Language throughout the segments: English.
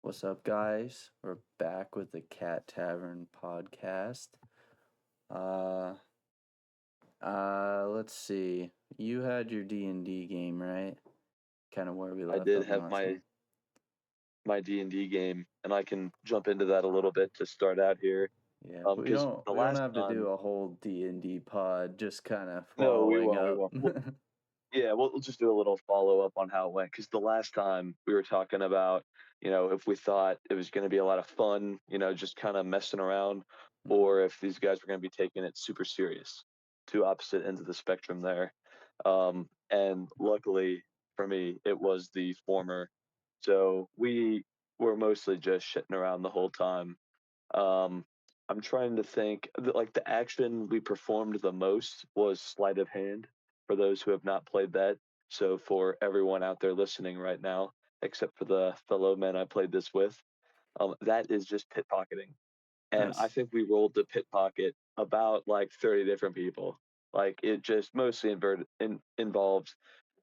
What's up, guys? We're back with the Cat Tavern podcast. Uh, let's see. You had your D&D game, right? Kind of where we I left did off on have last my time. my D&D game, and I can jump into that a little bit to start out here. Yeah, we Because don't the we don't last have to do time, a whole D&D pod, just kind of no, we following won't, we up. won't. Yeah, we'll just do a little follow up on how it went. Because the last time we were talking about, if we thought it was going to be a lot of fun, just kind of messing around, Mhm. or if these guys were going to be taking it super serious. Two opposite ends of the spectrum there. And luckily for me, it was the former. So we were mostly just shitting around the whole time. Um, I'm trying to think. Like the action we performed the most was sleight of hand. For those who have not played that, so for everyone out there listening right now, except for the fellow men I played this with, that is just pickpocketing. And I Nice. think we rolled to pickpocket about like 30 different people. Like it just mostly involves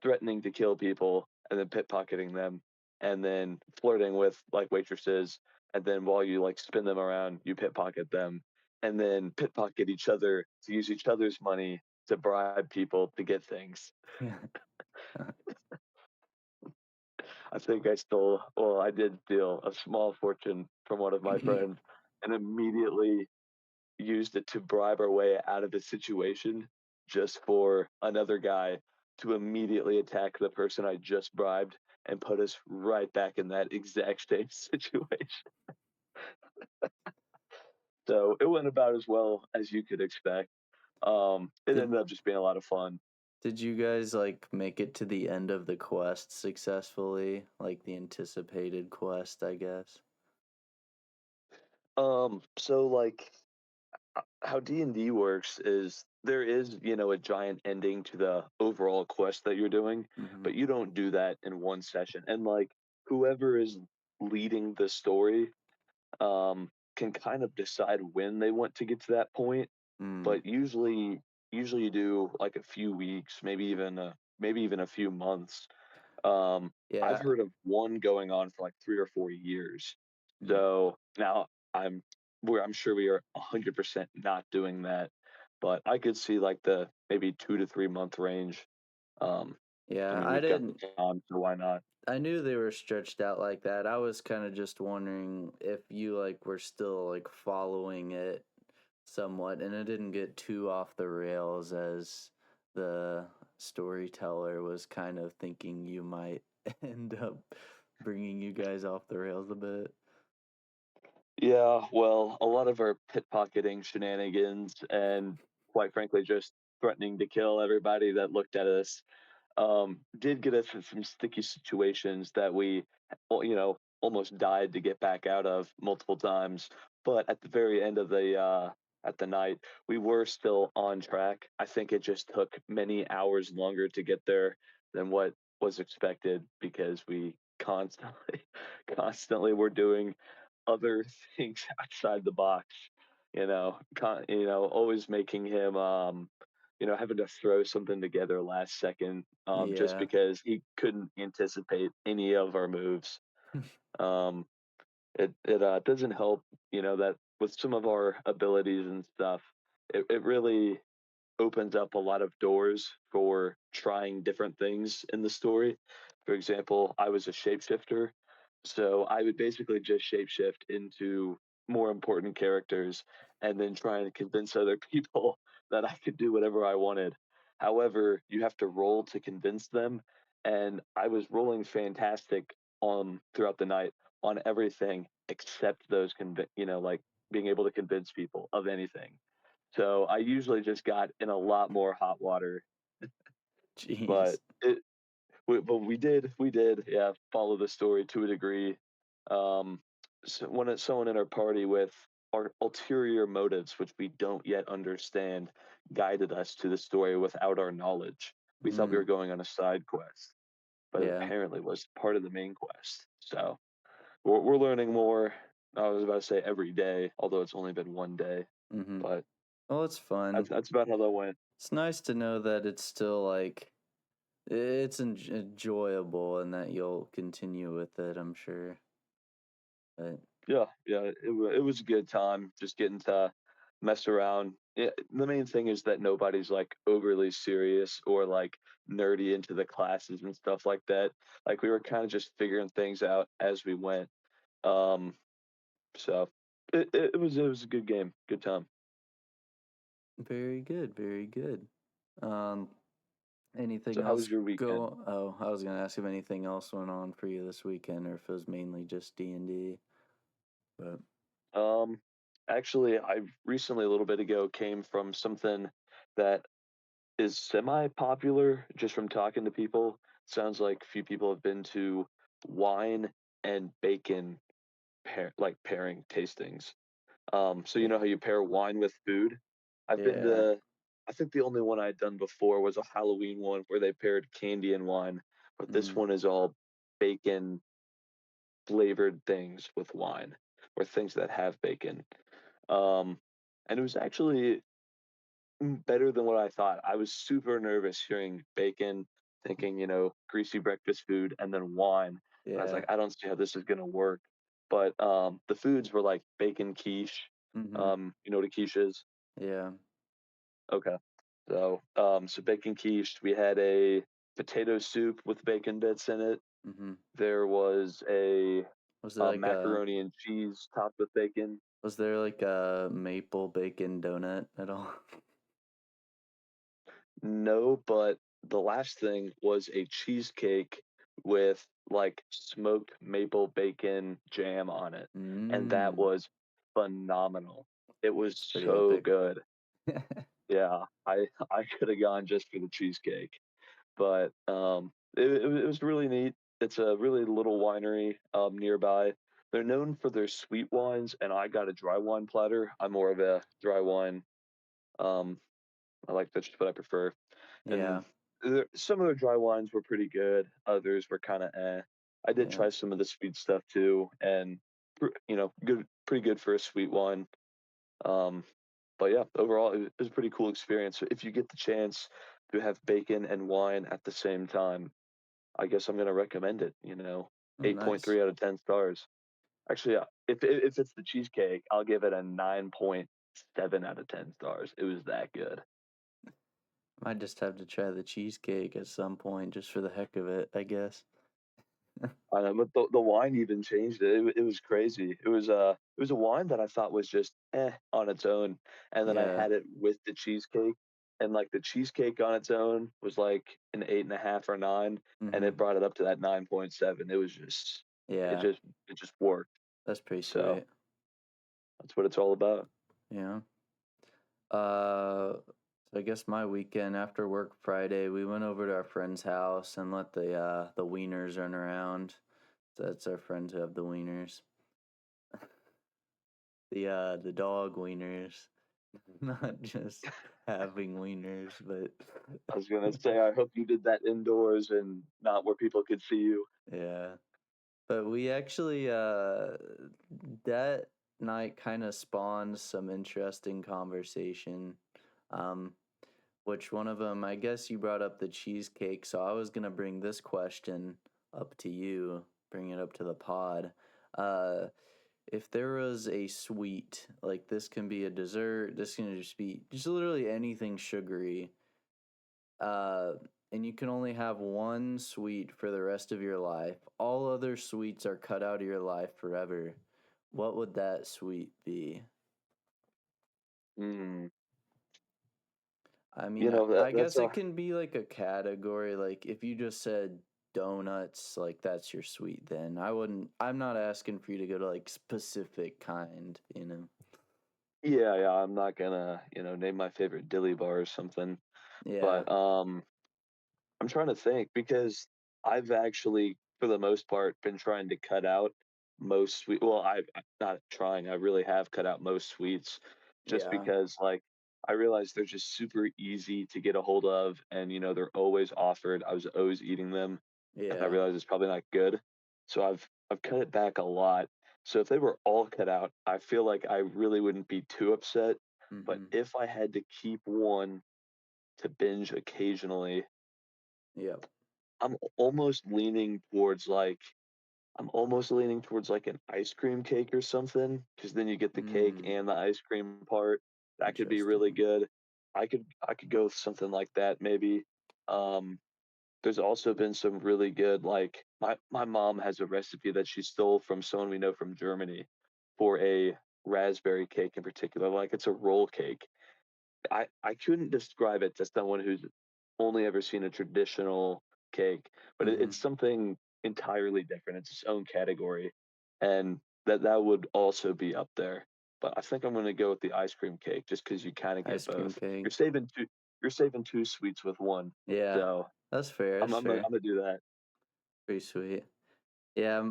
threatening to kill people and then pickpocketing them and then flirting with like waitresses. And then while you like spin them around, you pickpocket them and then pickpocket each other to use each other's money to bribe people to get things. Yeah. I think I did steal a small fortune from one of my friends and immediately used it to bribe our way out of the situation just for another guy to immediately attack the person I just bribed and put us right back in that exact same situation. So it went about as well as you could expect. It Did ended up just being a lot of fun. did you guys like make it to the end of the quest successfully? Like the anticipated quest, I guess. So like how D&D works is there is, a giant ending to the overall quest that you're doing, Hmm. but you don't do that in one session. And like whoever is leading the story can kind of decide when they want to get to that point, Mm. but usually you do like a few weeks, maybe even a few months. I've Yeah. heard of one going on for like 3 or 4 years. Mm. So now I'm sure we are 100% not doing that, but I could see like the maybe 2 to 3 month range. Um, I Yeah, mean, I we've got the didn't. time, so why not? I knew they were stretched out like that. I was kind of just wondering if you like were still like following it somewhat, and it didn't get too off the rails as the storyteller was kind of thinking you might end up bringing you guys off the rails a bit. Yeah, well, a lot of our pickpocketing shenanigans and quite frankly just threatening to kill everybody that looked at us did get us in some sticky situations that we, almost died to get back out of multiple times. But at the very end of the night, we were still on track. I think it just took many hours longer to get there than what was expected because we constantly, constantly were doing other things outside the box. Always making him having to throw something together last second, just Yeah. because he couldn't anticipate any of our moves. Um, it doesn't help, that with some of our abilities and stuff, it really opens up a lot of doors for trying different things in the story. For example, I was a shapeshifter, so I would basically just shapeshift into more important characters and then try and convince other people that I could do whatever I wanted. However, you have to roll to convince them, and I was rolling fantastic throughout the night on everything except those like being able to convince people of anything. So I usually just got in a lot more hot water, but Jeez. we did, yeah, follow the story to a degree. So when it's someone in our party with our ulterior motives, which we don't yet understand, guided us to the story without our knowledge. We thought we Mm. were going on a side quest, but Yeah. apparently was part of the main quest. So we're learning more. I was about to say every day, although it's only been one day, Mm-hmm. but Well, it's fun. that's about how that went. It's nice to know that it's still like it's enjoyable and that you'll continue with it, I'm sure. But Yeah, yeah, it was a good time just getting to mess around. The main thing is that nobody's like overly serious or like nerdy into the classes and stuff like that. Like we were kind of just figuring things out as we went. Um, so it was a good game, good time. very good, very good. Um, anything So how else was your weekend? go? Oh, I was gonna ask if anything else went on for you this weekend, or if it was mainly just D&D. But Um, Actually, I recently a little bit ago came from something that is semi-popular just from talking to people. Sounds like a few people have been to wine and bacon pairing tastings. So you yeah, know how you pair wine with food? I've been yeah, to I think the only one I'd done before was a Halloween one where they paired candy and wine, but this mm, one is all bacon flavored things with wine or things that have bacon. Um, and it was actually better than what I thought. I was super nervous hearing bacon, thinking, greasy breakfast food, and then wine. And I was yeah, like, I don't see how this is gonna work. But the foods were like bacon quiche. mm-hmm, You know what a quiche is? yeah, Okay. So bacon quiche. We had a potato soup with bacon bits in it. mm-hmm. There was a, Was there like a macaroni and cheese topped with bacon. was there like a maple bacon donut at all? No, but the last thing was a cheesecake with like smoked maple bacon jam on it, and that Mm, was phenomenal. It was it's pretty so epic. good. Yeah, I could have gone just for the cheesecake, but it was really neat. It's a really little winery nearby. They're known for their sweet wines, and I got a dry wine platter. I'm more of a dry wine um, that's just what I prefer. Yeah, And some of the dry wines were pretty good. Others were kind of eh. I did yeah. try some of the sweet stuff too, and good, pretty good for a sweet wine. Um, but yeah, overall, it was a pretty cool experience. So if you get the chance to have bacon and wine at the same time, I guess I'm gonna recommend it. Oh, nice. 8.3 out of 10 stars. Actually, yeah, if it's the cheesecake, I'll give it a 9.7 out of 10 stars. It was that good. Might just have to try the cheesecake at some point just for the heck of it, I guess. I know, but the wine even changed it. It was crazy. It was a wine that I thought was just on its own, and then I Yeah. had it with the cheesecake, and like the cheesecake on its own was like an 8.5 or 9, and Mm-hmm. it brought it up to that 9.7. It was just it Yeah. just it just worked. That's pretty So sweet. that's what it's all about. Yeah. So I guess my weekend after work Friday, we went over to our friend's house and let the wieners run around. So that's our friends who have the wieners. The dog wieners. Not just having wieners, but I was gonna say I hope you did that indoors and not where people could see you. yeah. But we actually that night kind of spawned some interesting conversation. Um which one of them, I guess you brought up the cheesecake, so I was gonna bring this question up to you, bring it up to the pod. Uh if there was a sweet, like this can be a dessert, this can just be just literally anything sugary, uh, and you can only have one sweet for the rest of your life. All other sweets are cut out of your life forever. What would that sweet be? Mm, I mean, I that's guess a it can be like a category. Like if you just said donuts, like that's your sweet, then I wouldn't, I'm not asking for you to go to like specific kind. yeah, yeah. I'm not gonna name my favorite dilly bar or something, Yeah, but I'm trying to think because I've actually, for the most part, been trying to cut out most sweet. Well, I'm not trying. I really have cut out most sweets, just yeah, because like I realize they're just super easy to get a hold of, and they're always offered. I was always eating them, and I yeah. realized it's probably not good, so I've cut it back a lot. So if they were all cut out, I feel like I really wouldn't be too upset. But Mm-hmm. if I had to keep one to binge occasionally, Yep. I'm almost leaning towards like I'm almost leaning towards like an ice cream cake or something, because then you get the cake Mm, and the ice cream part. That could be really interesting. good. I could go with something like that maybe. Um, there's also been some really good, like my mom has a recipe that she stole from someone we know from Germany for a raspberry cake in particular. Like it's a roll cake. I couldn't describe it to someone who's only ever seen a traditional cake, but Mm-hmm. it's something entirely different. It's its own category, and that would also be up there. But I think I'm gonna go with the ice cream cake just because you kind of get Ice cream both. cake. You're saving two sweets with one. Yeah, So that's fair. I'm That's I'm gonna, fair. I'm gonna do that. Pretty sweet. Yeah,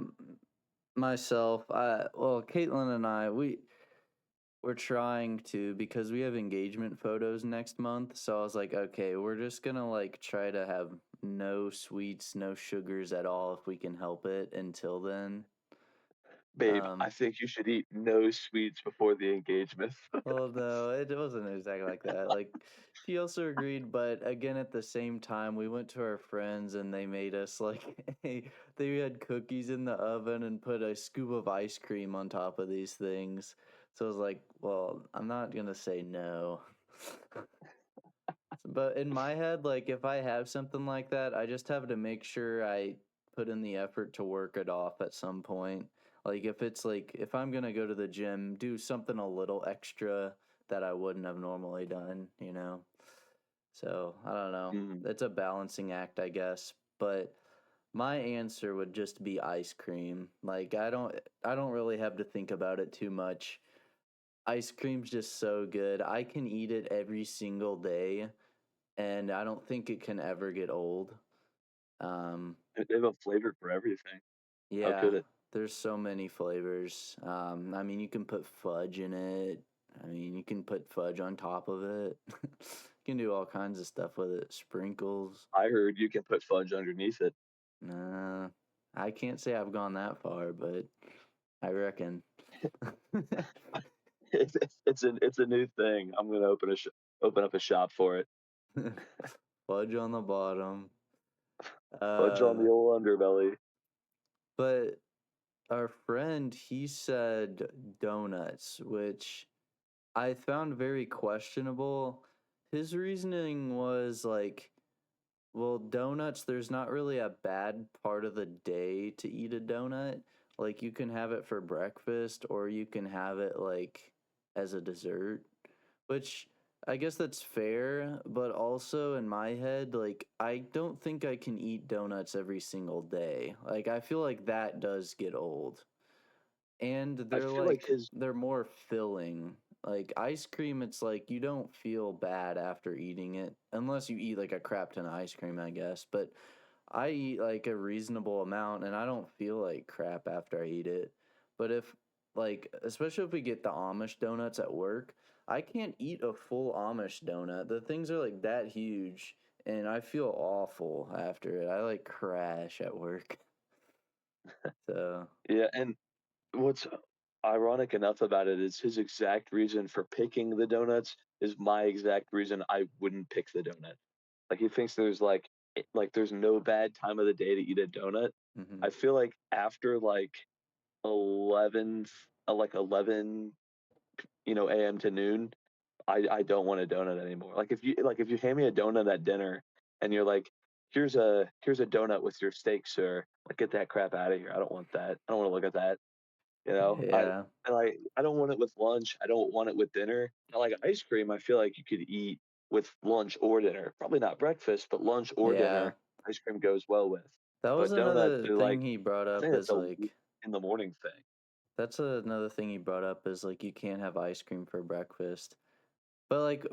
myself. Well, Caitlin and I, we're trying to because we have engagement photos next month. So I was like, okay, we're just gonna like try to have no sweets, no sugars at all if we can help it until then. Babe, I Um, think you should eat no sweets before the engagement. well, no, it wasn't exactly like that. Like, she also agreed, but again, at the same time, we went to our friends and they made us like, they had cookies in the oven and put a scoop of ice cream on top of these things. So I was like, well, I'm not gonna say no. But in my head, like if I have something like that, I just have to make sure I put in the effort to work it off at some point. Like if it's like if I'm gonna go to the gym, do something a little extra that I wouldn't have normally done, you know? So I don't know. Mm. It's a balancing act, I guess. But my answer would just be ice cream. Like I don't really have to think about it too much. Ice cream's just so good. I can eat it every single day and I don't think it can ever get old. Um, They have a flavor for everything. How yeah, could it? there's so many flavors. I mean, you can put fudge in it. I mean, you can put fudge on top of it. You can do all kinds of stuff with it. Sprinkles. I heard you can put fudge underneath it. Nah, I can't say I've gone that far, but I reckon. It's a new thing. I'm gonna open up a shop for it. Fudge on the bottom. Fudge on Uh, the old underbelly. but our friend, he said donuts, which I found very questionable. His reasoning was like, well, donuts, there's not really a bad part of the day to eat a donut. Like, you can have it for breakfast or you can have it like as a dessert, which I guess that's fair, but also in my head, like, I don't think I can eat donuts every single day. Like, I feel like that does get old. And I feel like his they're more filling. Like ice cream, it's like you don't feel bad after eating it, unless you eat like a crap ton of ice cream, I guess. But I eat like a reasonable amount and I don't feel like crap after I eat it. But if like especially if we get the Amish donuts at work, I can't eat a full Amish donut. The things are like that huge and I feel awful after it. I like crash at work. So, yeah, and what's ironic enough about it is his exact reason for picking the donuts is my exact reason I wouldn't pick the donut. Like he thinks there's like there's no bad time of the day to eat a donut. I mhm. feel like after like 11 like 11 a.m. to noon, I don't want a donut anymore. Like if you hand me a donut at dinner and you're like, here's a donut with your steak, sir. Like get that crap out of here. I don't want that. I don't want to look at that. You know, Yeah. I don't want it with lunch. I don't want it with dinner. I like ice cream. I feel like you could eat with lunch or dinner. Probably not breakfast, but lunch or Yeah. dinner. Ice cream goes well with. That was But donuts another are thing like, he brought I up think that's is a late like in the morning thing. that's another thing he brought up is like you can't have ice cream for breakfast. But like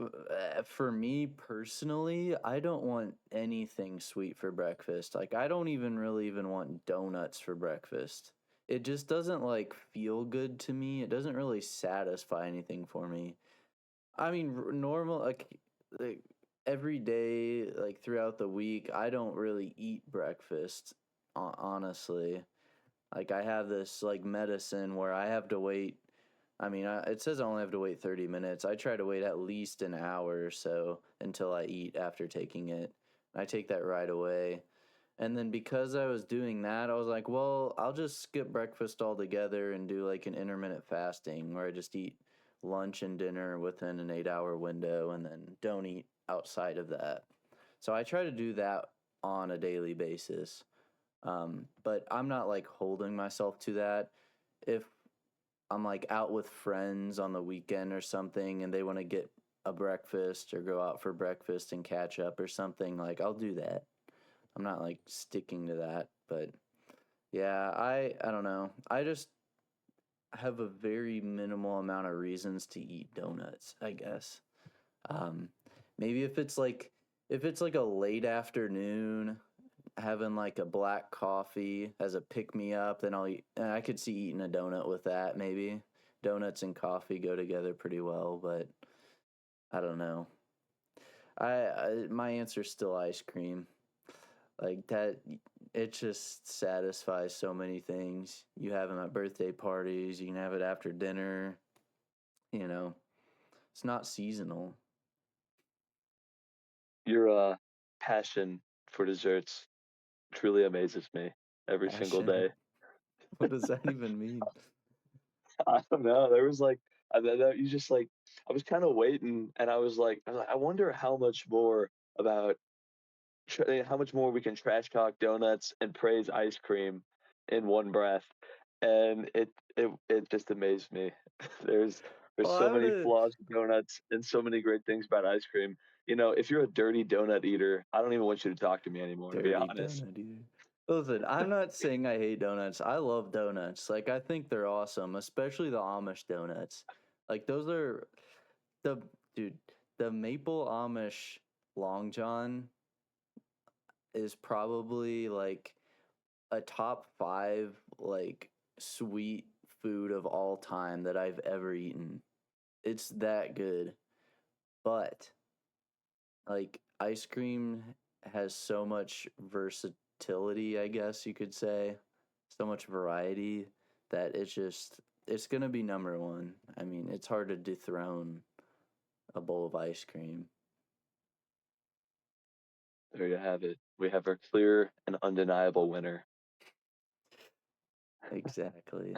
for me personally, I don't want anything sweet for breakfast. Like I don't even really even want donuts for breakfast. It just doesn't like feel good to me. It doesn't really satisfy anything for me. I mean, normal like every day, like throughout the week, I don't really eat breakfast. Honestly, like I have this like medicine where I have to wait. I mean, it says I only have to wait 30 minutes. I try to wait at least an hour or so until I eat after taking it. I take that right away. And then because I was doing that, I was like, well, I'll just skip breakfast altogether and do like an intermittent fasting where I just eat lunch and dinner within an 8 hour window and then don't eat outside of that. So I try to do that on a daily basis. But I'm not like holding myself to that. If I'm like out with friends on the weekend or something and they want to get a breakfast or go out for breakfast and catch up or something, like I'll do that. I'm not like sticking to that, but yeah, I don't know. I just have a very minimal amount of reasons to eat donuts, I guess. Um maybe if it's like a late afternoon having like a black coffee as a pick me up, then I'll eat and I could see eating a donut with that maybe. Donuts and coffee go together pretty well, but I don't know. I my answer's still ice cream. Like that, it just satisfies so many things. You have them at birthday parties, you can have it after dinner, you know. It's not seasonal. Your passion for desserts truly amazes me every single Passion. day. What does that even mean? I don't know. There was like you just like I was kind of waiting, and I wonder how much more about how much more we can trash talk donuts and praise ice cream in one breath, and it just amazed me. there's Well, there's I so would many have flaws with donuts and so many great things about ice cream. You know, if you're a dirty donut eater, I don't even want you to talk to me anymore, to be dirty honest. donut either. Listen, I'm not saying I hate donuts. I love donuts. Like I think they're awesome, especially the Amish donuts. Like those are the dude, the maple Amish Long John is probably like a top 5 like sweet food of all time that I've ever eaten. It's that good. But like ice cream has so much versatility, I guess you could say, so much variety that it's gonna be number one. I mean, it's hard to dethrone a bowl of ice cream. There you have it. We have our clear and undeniable winner. Exactly.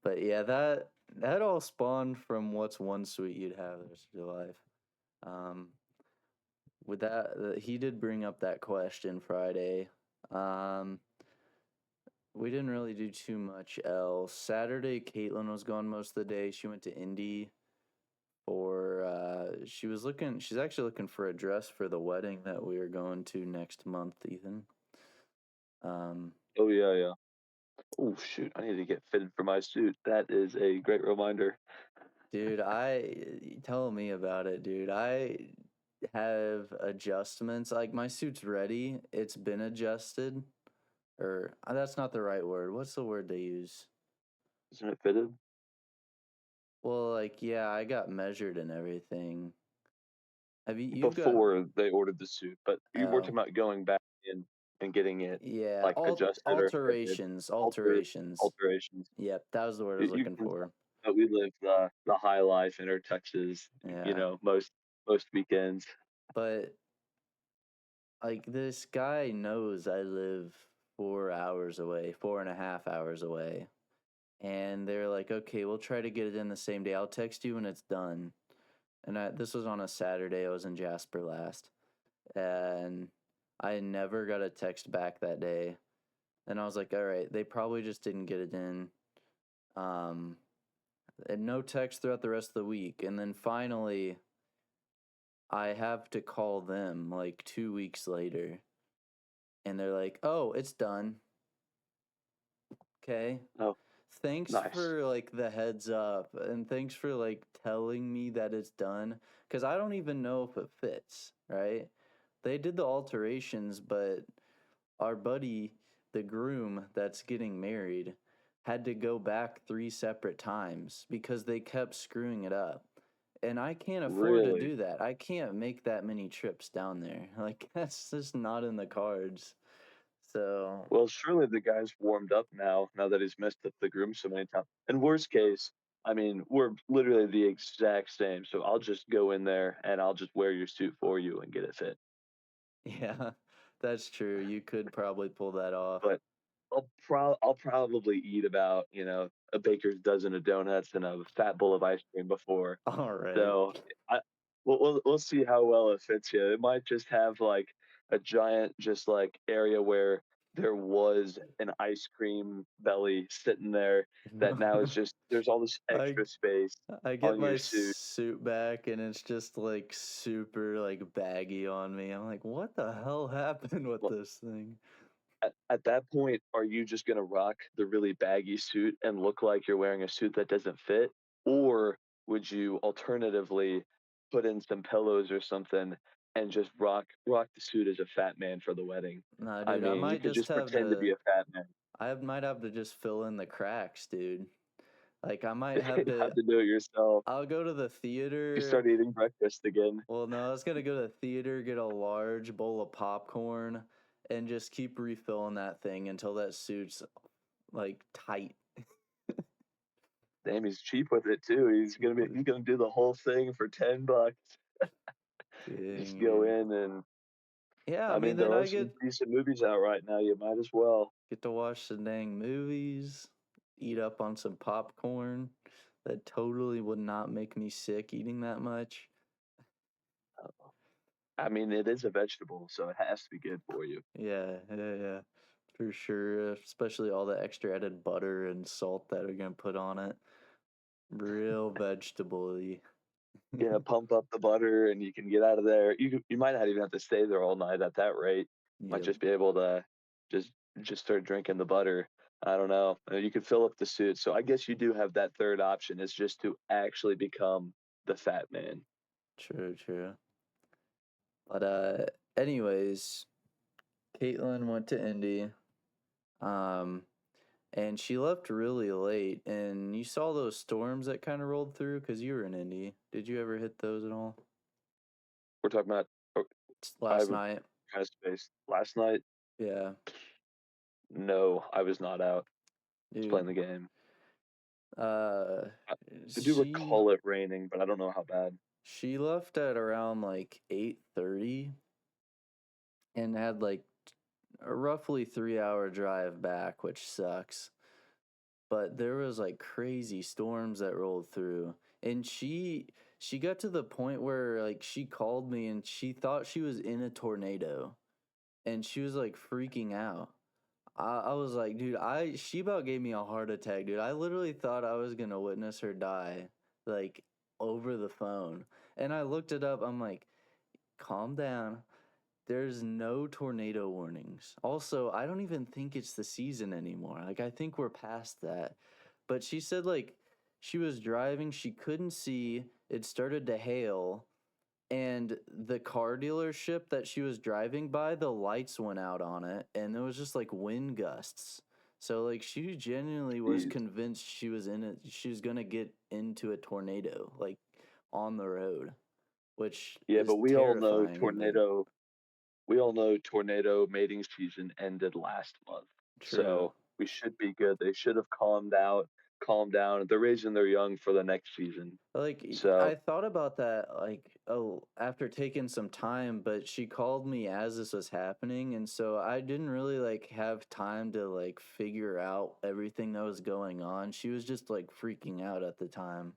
But yeah, that all spawned from what's one sweet you'd have the rest of your life. Um, with that, he did bring up that question Friday. Um, we didn't really do too much else. Saturday, Caitlin was gone most of the day. She went to Indy for she's actually looking for a dress for the wedding that we are going to next month, Ethan. Um, Oh yeah, yeah. Oh shoot, I need to get fitted for my suit. That is a great reminder. dude, I tell me about it, dude. I have adjustments. Like my suit's ready. It's been adjusted. Or that's not the right word. What's the word they use? Isn't it fitted? Well, like yeah, I got measured and everything. Have you've got Before they ordered the suit, but you were oh talking about going back in and getting it yeah, like adjusted or fitted. alterations. Alterations. Yep, that was the word I was You looking can for. tell that we live the high life in our Texas, you Yeah, know, most weekends. but like this guy knows I live 4 hours away, 4.5 hours away, and they're like, okay, we'll try to get it in the same day. I'll text you when it's done. And this was on a Saturday. I was in Jasper last, and I never got a text back that day. And I was like, all right, they probably just didn't get it in. Um, and no text throughout the rest of the week. And then finally, I have to call them like 2 weeks later, and they're like, oh, it's done. Okay. Oh, Thanks nice. for like the heads up, and thanks for like telling me that it's done, because I don't even know if it fits, right? They did the alterations, but our buddy, the groom that's getting married, had to go back 3 separate times because they kept screwing it up. And I can't afford to Really? do that. I can't make that many trips down there. Like, that's just not in the cards. So, Well, surely the guy's warmed up now that he's messed up the groom so many times. In worst case, I mean, we're literally the exact same. So I'll just go in there and I'll just wear your suit for you and get it fit. yeah, That's true. You could probably pull that off. But I'll probably eat about, a baker's dozen of donuts and a fat bowl of ice cream before. All right. So I we'll see how well it fits you. It might just have like a giant just like area where there was an ice cream belly sitting there that now is just there's all this I extra space I get on your my suit. suit back and it's just like super like baggy on me. I'm like, what the hell happened with Well, this thing? at that point, are you just gonna rock the really baggy suit and look like you're wearing a suit that doesn't fit? Or would you alternatively put in some pillows or something and just rock the suit as a fat man for the wedding? Nah, I dude, I mean, you might could just just have pretend to be to a fat man. might have to just fill in the cracks, dude. Like I might have You to have to do it yourself. I'll go to the You theater. start eating breakfast again. Well, no, I was gonna go to the theater, get a large bowl of popcorn, and just keep refilling that thing until that suit's like tight. Damn, he's cheap with it too. He's gonna do the whole thing for $10. Just Dang, go dude. in and Yeah, I I mean, mean then there are I some decent movies out right now. You might as well. get to watch the dang movies, eat up on some popcorn. That totally would not make me sick eating that much. I mean, it is a vegetable, so it has to be good for you. Yeah, yeah, yeah, for sure. Especially all the extra added butter and salt that are gonna put on it. Real vegetable-y. Yeah, pump up the butter and you can get out of there. You might not even have to stay there all night at that rate. Might Yep, just be able to just just start drinking the butter. I don't know. You could fill up the suit. So I guess you do have that third option is just to actually become the fat man. true, true. But anyways, Caitlin went to Indy. Um, and she left really late. And you saw those storms that kind of rolled through because you were in Indy. Did you ever hit those at all? We're talking about oh, I Last have a night. kind of space. Last night, Yeah, no, I was not out. I was dude. playing the game. Uh, I do she recall it raining, but I don't know how bad. she left at around like 8:30 and had like a roughly 3 hour drive back, which sucks. But there was like crazy storms that rolled through, and she got to the point where like she called me and she thought she was in a tornado, and she was like freaking out. I was like, dude, she about gave me a heart attack, dude. I literally thought I was gonna witness her die, like over the phone. And I looked it up. I'm like, calm down. There's no tornado warnings. Also, I don't even think it's the season anymore. Like, I think we're past that. But she said, like, she was driving, she couldn't see, it started to hail, and the car dealership that she was driving by, the lights went out on it, and there was just like wind gusts. So like she genuinely was Jeez. convinced she was in it. She was gonna get into a tornado, like on the road, which Yeah, is but terrifying. But we all know tornado mating season ended last month. true. So we should be good. They should have calmed down. They're raising their young for the next season. I So thought about that like oh after taking some time, but she called me as this was happening, and so I didn't really like have time to like figure out everything that was going on. She was just like freaking out at the time,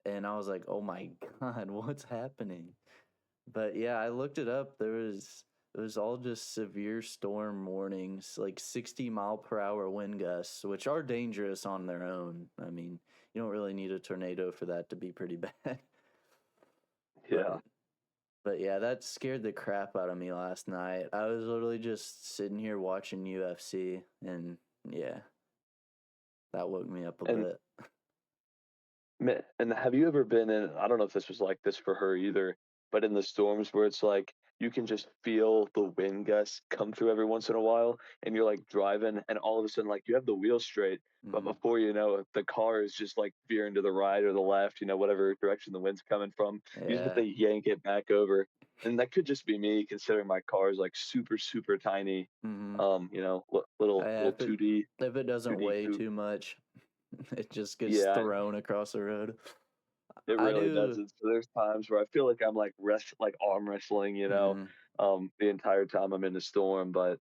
and I was like, "Oh my god, what's happening?" But yeah, I looked it up. It was all just severe storm warnings, like 60-mile-per-hour wind gusts, which are dangerous on their own. I mean, you don't really need a tornado for that to be pretty bad. yeah. But but yeah, that scared the crap out of me last night. I was literally just sitting here watching UFC, and yeah, that woke me up a And bit. And have you ever been in, I don't know if this was like this for her either, but in the storms where it's like you can just feel the wind gusts come through every once in a while and you're like driving and all of a sudden like you have the wheel straight, but Hmm. before you know it, the car is just like veering to the right or the left, whatever direction the wind's coming from. You just have Yeah. to yank it back over. And that could just be me considering my car is like super, super tiny. Hmm. Little If it doesn't 2D weigh coupe. too much, it just gets Yeah, thrown across the road. it I really do. doesn't. So there's times where I feel like I'm like arm wrestling. Mhm. the entire time I'm in the storm. But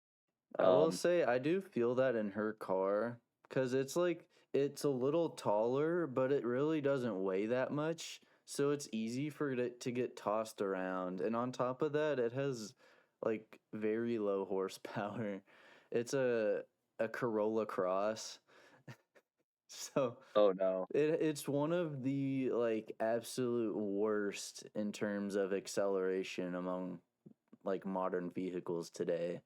I will um, say I do feel that in her car because it's like it's a little taller, but it really doesn't weigh that much. So it's easy for it to get tossed around. And on top of that, it has like very low horsepower. It's a Corolla Cross. So oh no, it's one of the like absolute worst in terms of acceleration among like modern vehicles today.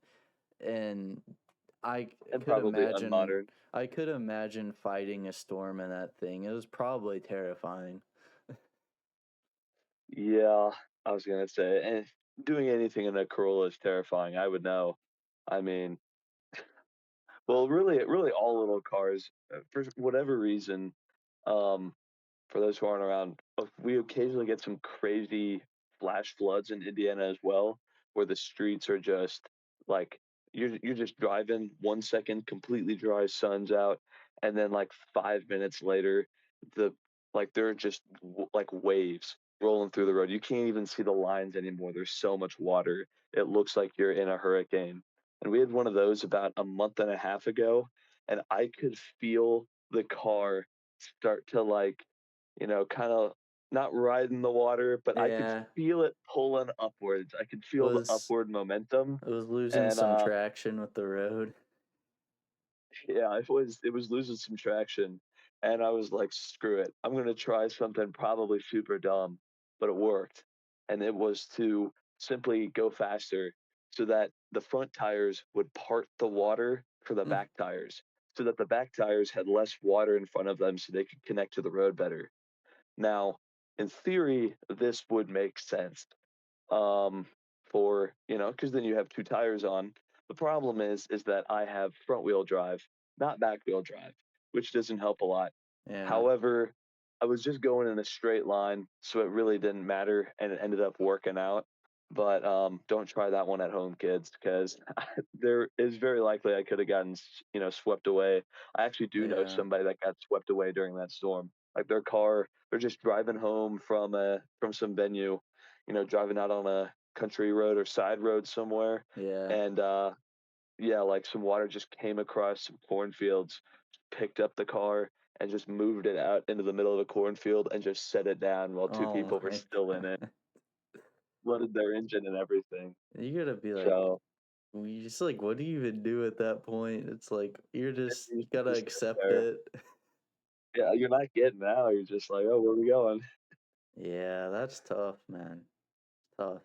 And I and could probably imagine unmodern. I could imagine fighting a storm in that thing. It was probably terrifying. Yeah, I was gonna say, and doing anything in a Corolla is terrifying. I would know. I mean, well, really, all little cars, for whatever reason, um, for those who aren't around, we occasionally get some crazy flash floods in Indiana as well, where the streets are just like you're just driving 1 second, completely dry, sun's out, and then like 5 minutes later, the like there are just like waves rolling through the road. You can't even see the lines anymore. There's so much water. It looks like you're in a hurricane. And we had one of those about a month and a half ago, and I could feel the car start to like kind of not riding the water, but I could Yeah, feel it pulling upwards. I could it feel the was upward momentum. it was losing And some traction with the road. yeah, it was losing some traction. And I was like, screw it. I'm gonna try something probably super dumb, but it worked. And it was to simply go faster so that the front tires would part the water for the Mm, back tires, so that the back tires had less water in front of them so they could connect to the road better. Now, in theory, this would make sense, um, because then you have two tires on. The problem is that I have front wheel drive, not back wheel drive, which doesn't help a lot. yeah, However, I was just going in a straight line, so it really didn't matter, and it ended up working out. But don't try that one at home, kids, because there is very likely I could have gotten swept away. I actually do know yeah, somebody that got swept away during that storm. Like their car, they're just driving home from some venue, driving out on a country road or side road somewhere, yeah. and yeah, like some water just came across some cornfields, picked up the car, and just moved it out into the middle of a cornfield and just set it down while two Oh people were my still in it, god. flooded their engine and everything. You gotta be like, So you just like, what do you even do at that point? It's like you you gotta just sit accept there. it. Yeah, you're not getting out. You're just like, oh, where are we going? Yeah, that's tough, man. Tough.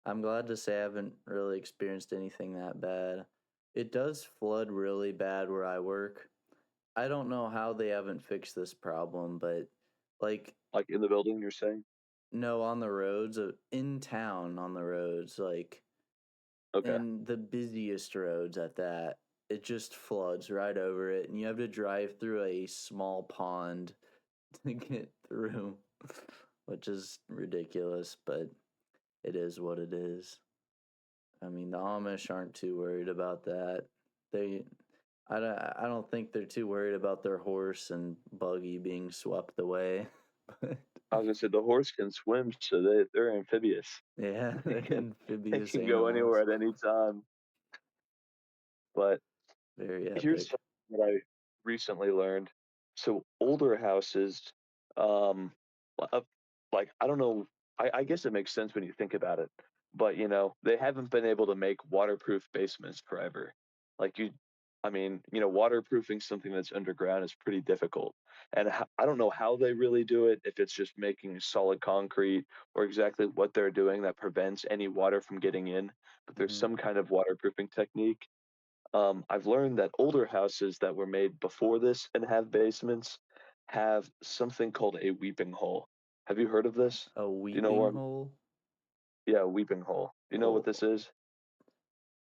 I'm glad to say I haven't really experienced anything that bad. It does flood really bad where I work. I don't know how they haven't fixed this problem, but like Like in the building, you're saying? no on the roads, in town on the roads, like Okay. in the busiest roads at that, it just floods right over it and you have to drive through a small pond to get through, which is ridiculous, but it is what it is. I mean, the Amish aren't too worried about that. They, I don't think they're too worried about their horse and buggy being swept away. But I was gonna say the horse can swim, so they're amphibious. yeah, They they're can they amphibious can go anywhere animals. at any time. But Very here's epic. something that I recently learned. So older houses, um, uh, like I don't know, I guess it makes sense when you think about it, but they haven't been able to make waterproof basements forever. Like I mean, waterproofing something that's underground is pretty difficult, and I don't know how they really do it. If it's just making solid concrete or exactly what they're doing that prevents any water from getting in, but there's Hmm. some kind of waterproofing technique. I've learned that older houses that were made before this and have basements have something called a weeping hole. Have you heard of this? A Do you know weeping where hole. yeah, a weeping hole. Do you know what Oh, this is?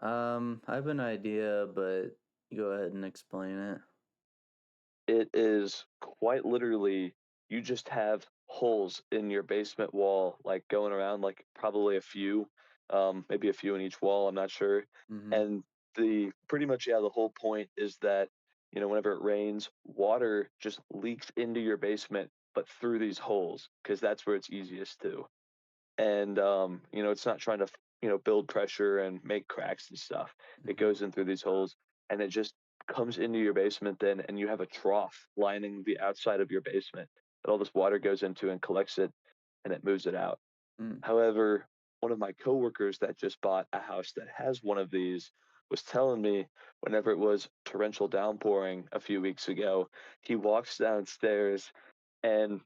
I have an idea, but you go ahead and explain it. It is quite literally you just have holes in your basement wall, like going around, like probably a few, maybe a few in each wall. I'm not sure. Hmm. And the pretty much yeah, the whole point is that whenever it rains, water just leaks into your basement, but through these holes because that's where it's easiest to. And it's not trying to build pressure and make cracks and stuff. It Hmm. goes in through these holes and it just comes into your basement then, and you have a trough lining the outside of your basement that all this water goes into and collects it and it moves it out. Mm. However, one of my coworkers that just bought a house that has one of these was telling me whenever it was torrential downpouring a few weeks ago, he walks downstairs and,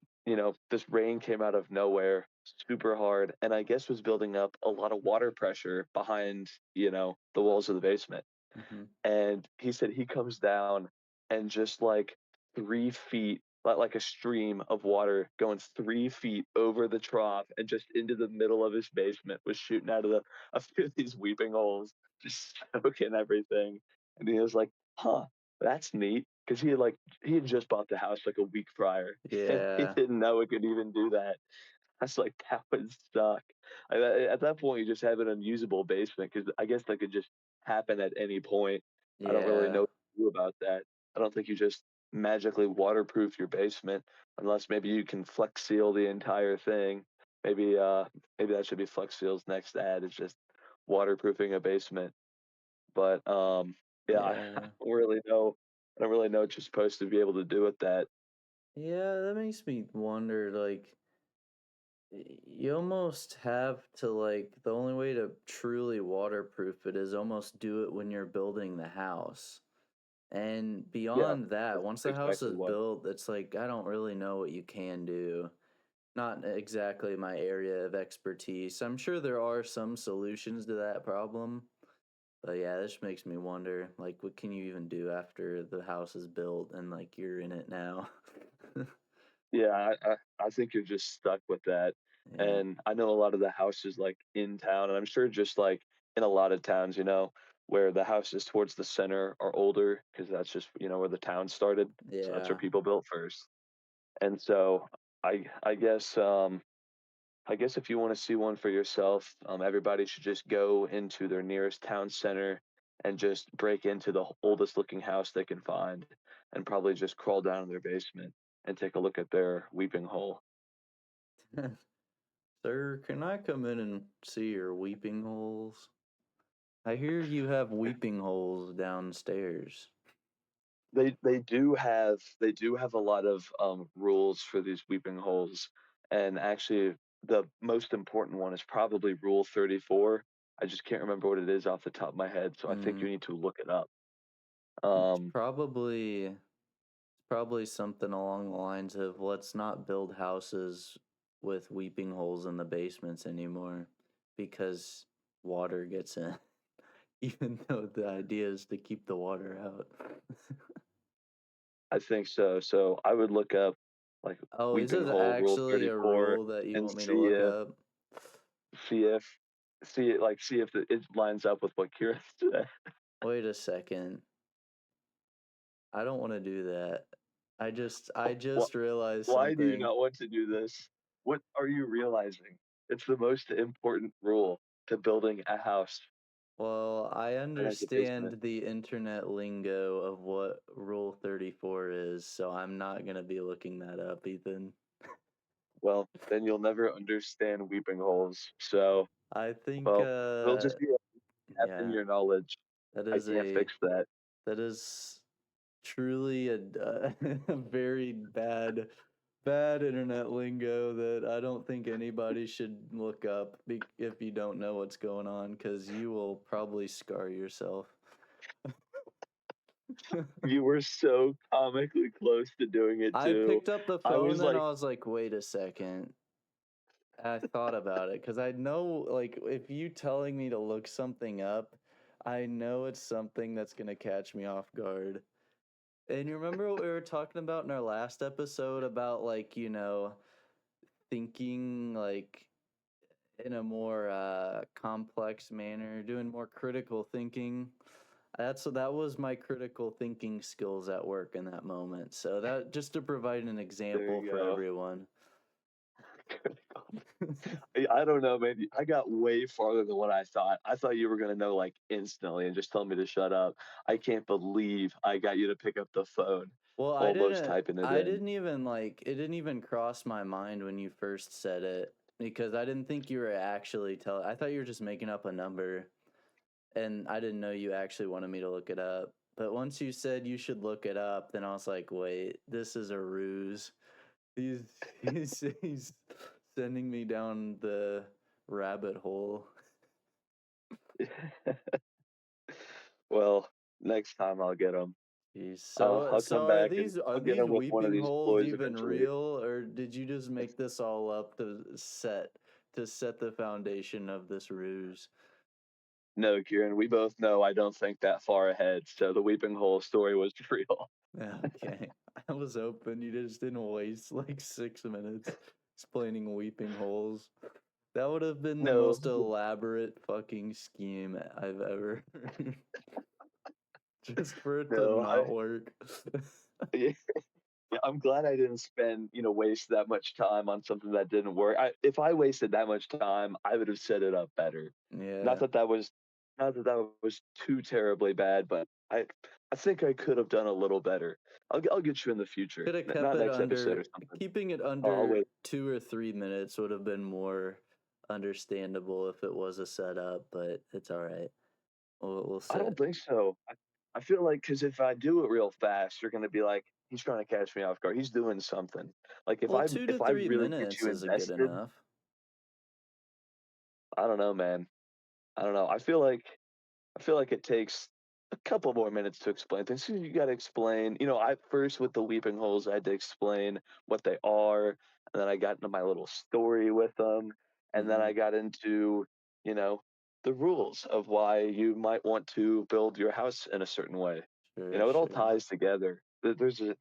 this rain came out of nowhere super hard and I guess was building up a lot of water pressure behind, the walls of the basement. Hmm. And he said he comes down and just like 3 feet, like a stream of water going 3 feet over the trough and just into the middle of his basement was shooting out of a few of these weeping holes, just soaking everything. And he was like, huh, that's neat. Cause he had just bought the house like a week prior and he Yeah, didn't know it could even do that. I was like, that would suck. At that point, you just have an unusable basement because I guess that could just happen at any point. I don't really know yeah, what to do about that. I don't think you just magically waterproof your basement unless maybe you can flex seal the entire thing. Maybe that should be Flex Seal's next ad. It's just waterproofing a basement. But yeah, I yeah. don't really know. I don't really know what you're supposed to be able to do with that. Yeah, that makes me wonder, like, you almost have to, like, the only way to truly waterproof it is almost do it when you're building the house. And Yeah, beyond that, that's once the house exactly is what. built, it's like I don't really know what you can do. Not exactly my area of expertise. I'm sure there are some solutions to that problem. But yeah, this makes me wonder, like, what can you even do after the house is built and like you're in it now? Yeah, I think you're just stuck with that. Yeah. And I know a lot of the houses like in town, and I'm sure just like in a lot of towns, where the houses towards the center are older because that's just, where the town started. So that's where Yeah. people built first. And so I guess if you want to see one for yourself, everybody should just go into their nearest town center and just break into the oldest looking house they can find and probably just crawl down in their basement and take a look at their weeping hole. Sir, can I come in and see your weeping holes? I hear you have weeping holes downstairs. They do have a lot of rules for these weeping holes, and actually the most important one is probably Rule 34. I just can't remember what it is off the top of my head, so I think Mm, you need to look it up. it's Um, probably something along the lines of let's not build houses with weeping holes in the basements anymore because water gets in. Even though the idea is to keep the water out. I think so. So I would look up like Oh, is weeping it hole Rule actually a 34 rule that you and want me to look up? see if it lines up with what Kieran said. Wait a second. I don't want to do that. I just realized Why do you something. not want to do this? What are you realizing? It's the most important rule to building a house Well, I that has a basement. understand the internet lingo of what Rule 34 is, so I'm not going to be looking that up, Ethan. Well, then you'll never understand weeping holes. So, I think well, it'll just be a gap in yeah, your knowledge. that I is can't a fix that. that is truly a very bad internet lingo that I don't think anybody should look up if you don't know what's going on because you will probably scar yourself. You were so comically close to doing it I too. picked up the I phone, was then like, I was like, wait a second. I thought about it because I know, like, if you telling me to look something up, I know it's something that's gonna catch me off guard. And you remember what we were talking about in our last episode about, like, thinking like in a more complex manner, doing more critical thinking. That was my critical thinking skills at work in that moment. So that just to provide an there example you for go. everyone. I don't know, maybe I got way farther than what I thought. I thought you were gonna know like instantly and just tell me to shut up. I can't believe I got you to pick up the phone, Well, I almost didn't typing it I in. didn't even like it didn't even cross my mind when you first said it. because I didn't think you were actually I thought you were just making up a number, and I didn't know you actually wanted me to look it up. But once you said you should look it up, then I was like, wait, this is a ruse. He's he's sending me down the rabbit hole. Well, next time I'll get them. Jeez. I'll So I'll come so are back and these I'll get them with one of weeping these holes boys even eventually. real, or did you just make this all up to set the foundation of this ruse? No, Kieran, we both know I don't think that far ahead, so the weeping hole story was real. Okay. I was hoping you just didn't waste like 6 minutes explaining weeping holes. That would have been the No, most elaborate fucking scheme I've ever heard. Just for it to no, not work. yeah, I'm glad I didn't spend, waste that much time on something that didn't work. If I wasted that much time, I would have set it up better. Not Yeah. that that was, not that that was too terribly bad, but I think I could have done a little better. I'll get you in the future, Could have kept not it next episode or under something. keeping it I'll under wait. 2 or 3 minutes would have been more understandable if it was a setup, but it's all right. We'll I set. don't think so. I feel like because if I do it real fast, you're gonna be like, he's trying to catch me off guard. He's doing something. Like Well, two to if I three really get minutes you is a good invested, enough. I don't know, man. I don't know. I feel like it takes a couple more minutes to explain things. So you got to explain. I first with the weeping holes, I had to explain what they are, and then I got into my little story with them, and then Mm-hmm. I got into you know the rules of why you might want to build your house in a certain way. Sure, It all sure. ties together. There's a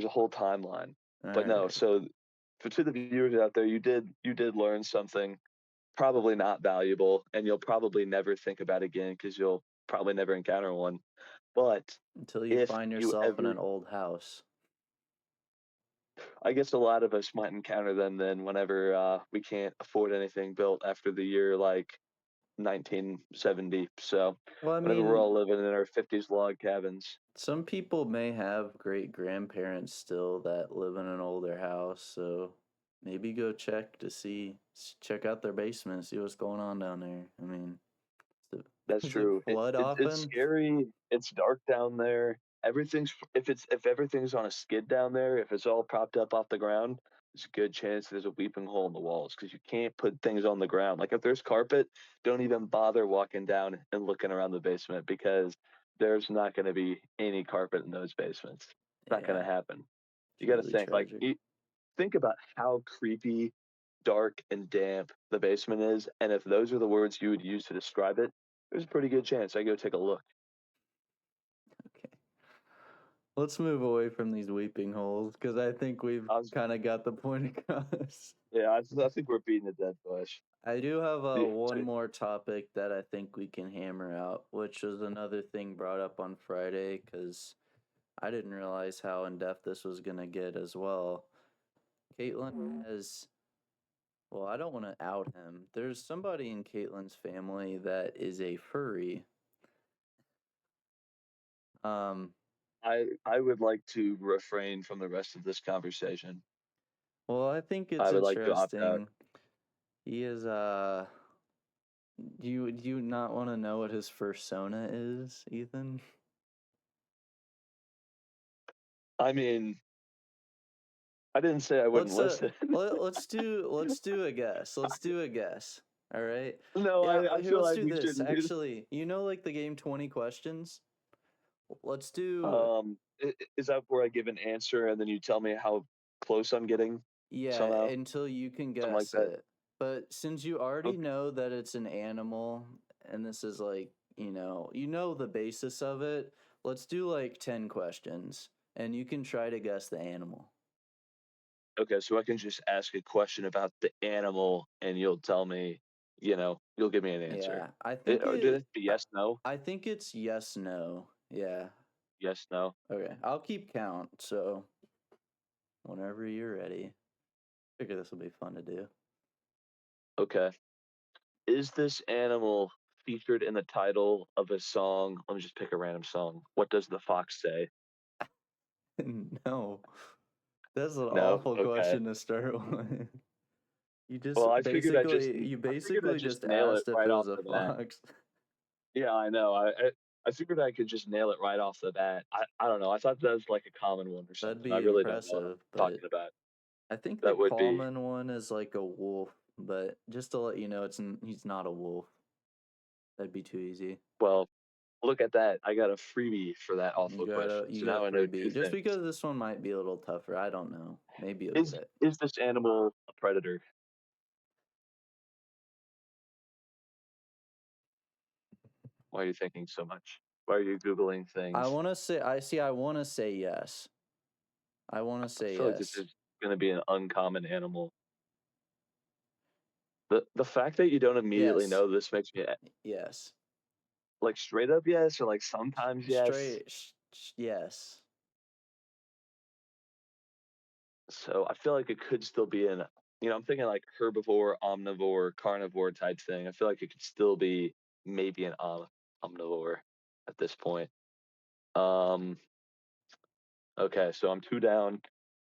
whole timeline. All But no, right. so to the viewers out there, you did learn something probably not valuable, and you'll probably never think about again because you'll probably never encounter one. But Until you if find you yourself in ever, an old house. I guess a lot of us might encounter them then whenever we can't afford anything built after the year like 1970. So Well, I whenever we're all mean, living in our 50s log cabins, some people may have great grandparents still that live in an older house, so maybe go check to check out their basement, see what's going on down there. I mean, that's does it true. flood It's often? scary. It's dark down there. If everything's on a skid down there, if it's all propped up off the ground, there's a good chance there's a weeping hole in the walls because you can't put things on the ground. Like if there's carpet, don't even bother walking down and looking around the basement because there's not going to be any carpet in those basements. It's not going Yeah, to happen. it's You got to really think tragic. think about how creepy, dark, and damp the basement is, and if those are the words you would use to describe it, there's a pretty good chance I go take a look. Okay. Let's move away from these weeping holes because I think we've I was, kind of got the point across. yeah, I think we're beating a dead bush. I do have one So more topic that I think we can hammer out, which was another thing brought up on Friday because I didn't realize how in depth this was going to get as well. Caitlin has, well, I don't want to out him. There's somebody in Caitlin's family that is a furry. Um, I would like to refrain from the rest of this conversation. well, I think I it's would like to opt out. interesting. He is, do you not want to know what his fursona is, Ethan? I mean, I didn't say I wouldn't listen. Let's do a guess. Let's do a guess. All right. No, Yeah, I here feel let's like do we this. shouldn't do. Actually, you know like the game 20 questions? Let's do Is that where I give an answer and then you tell me how close I'm getting yeah, somehow, until you can something like guess that? it. But since you already Okay. know that it's an animal and this is like, you know the basis of it, let's do like 10 questions and you can try to guess the animal. Okay, so I can just ask a question about the animal and you'll tell me, you'll give me an answer. Yeah, I think Or did it be yes, no? I think it's yes no. Yeah. Yes, no. Okay, I'll keep count. So whenever you're ready, figure this will be fun to do. Okay. Is this animal featured in the title of a song? Let me just pick a random song. What does the fox say? No, that's an No? awful Okay. question to start with. You just Well, you I figured I'd basically just just nail it asked if right it off was a the bat. fox. Yeah, I know. I figured I could just nail it right off the bat. I don't know. I thought that was like a common one or That'd something. I be really don't know what I'm impressive, but talking about. I think the That would be common one is like a wolf, but just to let you know, he's not a wolf. That'd be too easy. well, look at that. I got a freebie for that awful question. You So got a now I know two freebie. Just things. because this one might be a little tougher, I don't know. Maybe you'll get Is it. is this animal a predator? Why are you thinking so much? Why are you googling I things? want to say I want to say yes. I want to I say feel like this yes. is going to be an uncommon animal. The fact that you don't immediately Yes. know this makes me Yes. like straight up yes or like sometimes yes. Yes. So I feel like it could still be an I'm thinking like herbivore, omnivore, carnivore type thing. I feel like it could still be maybe an omnivore at this point. Um, okay, so I'm two down.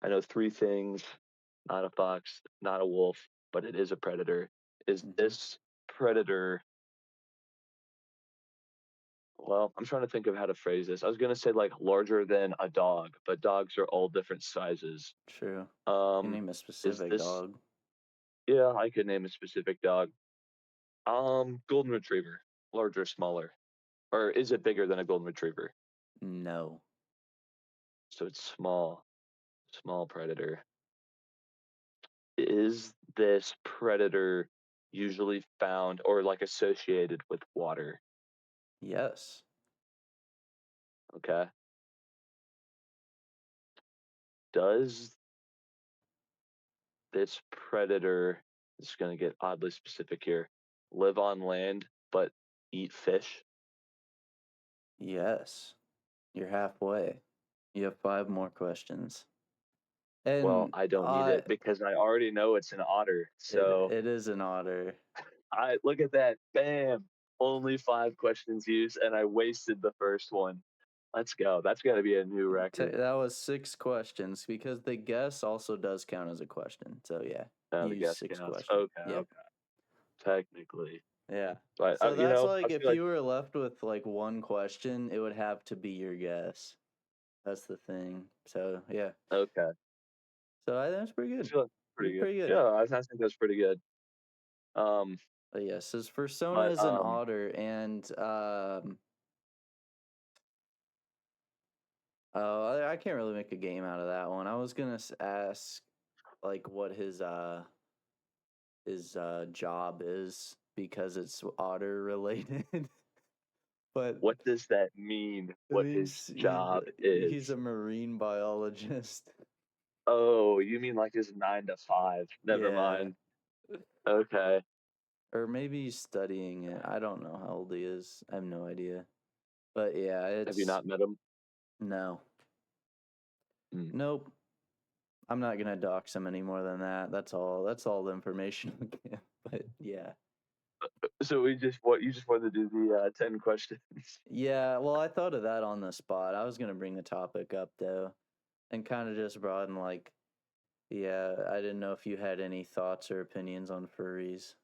I know three things. Not a fox, not a wolf, but it is a predator. Is Hmm. this predator well, I'm trying to think of how to phrase this. I was gonna say like larger than a dog, but dogs are all different sizes. True. You Um, name a is specific this dog. yeah, I could name a specific dog. Golden retriever, larger, smaller, or is it bigger than a golden retriever? No. So it's small, small predator. Is this predator usually found or like associated with water? Yes. Okay. Does this predator, this is going to get oddly specific here, live on land but eat fish? Yes. You're halfway. You have five more questions. Well, And I don't need it because I already know it's an otter. So it is an otter. I look at that. Bam. Only five questions used, and I wasted the first one. Let's go. That's got to be a new record. That was six questions because the guess also does count as a question. So yeah, Oh, you the used guess six counts. questions. Okay, Yeah. okay. Technically, Yeah. but So that's I like if feel like you were left with like one question, it would have to be your guess. That's the thing. So yeah. okay. So I think that's pretty I good. feel like You pretty did good. pretty good. Yeah, I think that's pretty good. Um, But yes, his persona but is an otter, and oh, I can't really make a game out of that one. I was gonna ask like what his job is because it's otter related. But what does that mean? What his job he's is? a marine biologist. Oh, you mean like his 9 to 5? Never Yeah. mind. Okay. Or maybe he's studying it. I don't know how old he is. I have no idea. But yeah, Have you it's not met him? no. Hmm. Nope. I'm not gonna dox him any more than that. That's all. That's all the information I'll give. But yeah. So you just wanted to do the 10 questions. Yeah, well I thought of that on the spot. I was gonna bring the topic up though. And kind of just broaden like yeah, I didn't know if you had any thoughts or opinions on furries.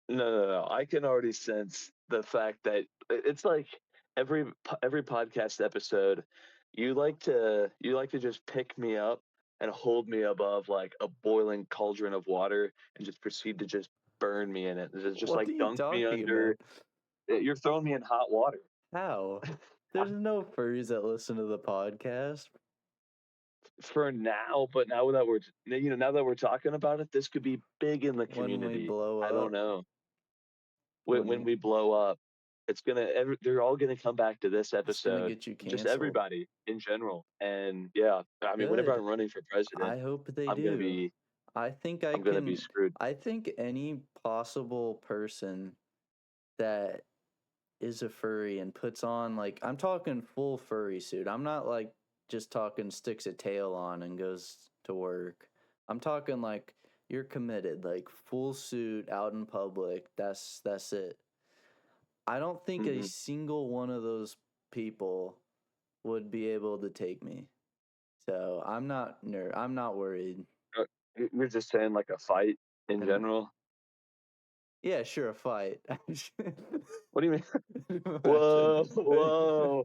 No. I can already sense the fact that it's like every podcast episode, you like to just pick me up and hold me above like a boiling cauldron of water and just proceed to just burn me in it. Just What like are you dunk me talking under. about? You're throwing me in hot water. How? There's no furries that listen to the podcast. For now, but now that we're talking about it, this could be big in the When we community. blow I don't up, know. When when we blow up, they're all gonna come back to this it's gonna episode, get you just canceled. everybody in general. And yeah, I mean, whenever Good. I'm running for president, I hope they I'm gonna do. be I think I I'm gonna be can. screwed. I think any possible person that is a furry and puts on like I'm talking full furry suit. I'm not like just talking sticks a tail on and goes to work. I'm talking like you're committed, like full suit out in public. That's it. I don't think a Hmm. single one of those people would be able to take me. So I'm not worried. You're just saying like a fight in And general? yeah, sure, a fight. What do you mean? Imagine. Whoa, whoa.